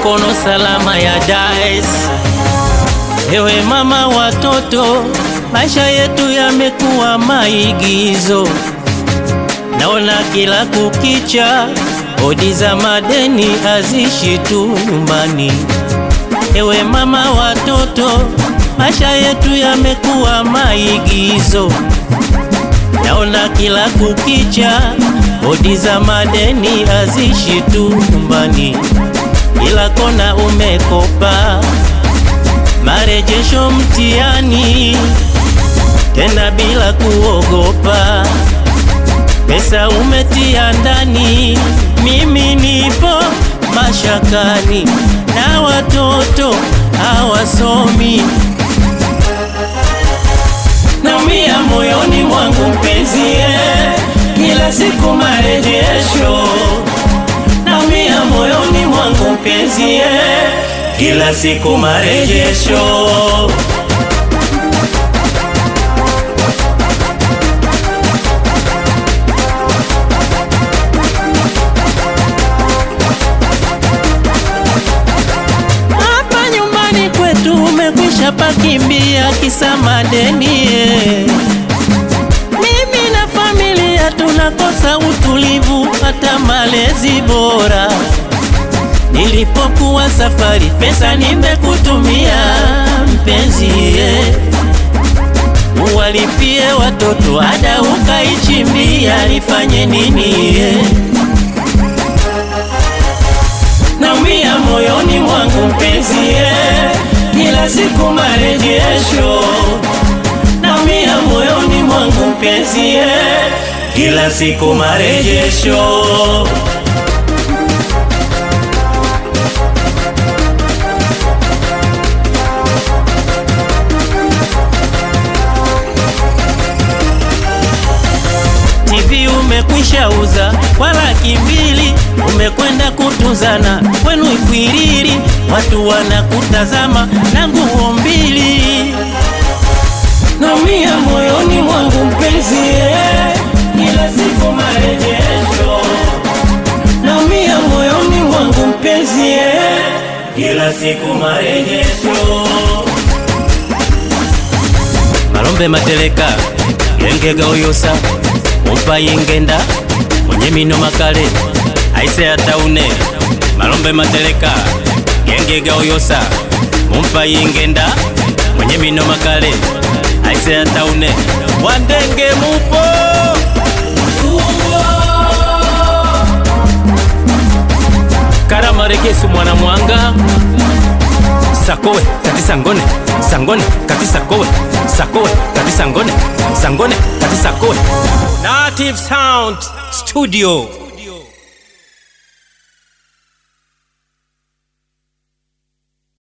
mikono salama ya Dais. Ewe mama watoto, maisha yetu yamekuwa maigizo. Naona kila kukicha hodi za madeni hazishi tu nyumbani. Ewe mama watoto, maisha yetu yamekuwa maigizo. Naona kila kukicha hodi za madeni hazishi tu nyumbani. Kila kona umekopa, marejesho mtihani, tena bila kuogopa. Pesa umetia ndani, mimi nipo mashakani, na watoto hawasomi. Naumia moyoni mwangu mpenzi, kila siku marejesho. Naumia moyoni mwangu mpenzi, kila siku marejesho. Hapa nyumbani kwetu umekwisha pakimbia kisa madeni. Mimi na familia tunakosa utulivu, hata malezi bora. Nilipokuwa safari, pesa nimekutumia mpenzi, uwalipie watoto ada ukaichimbia, nifanye nini? Naumia moyoni mwangu mpenzi, kila siku marejesho. Naumia moyoni mwangu mpenzi, kila siku marejesho. TV umekwisha uza kwa Laki2, umekwenda kutuzana kwenu Ikwiriri, watu wanakutazama na nguo mbili. Naumia moyoni mwangu mpenzi, kila siku marejesho. Naumia moyoni mwangu mpenzi, kila siku marejesho. Malombe Mateleka, Genge Gaoyosa, Mumpa Yingenda, mwenye mino makale, Aise Ataune. Malombe Mateleka, Genge Gaoyosa, Mumpa Yingenda, mwenye mino makale, Aise Ataune. Wandenge mupo Karama Regesu mwana mwanga. Sakowe kati sangone, sangone kati sakowe, sakowe kati sangone, sangone kati sakowe. Native Sound Studio.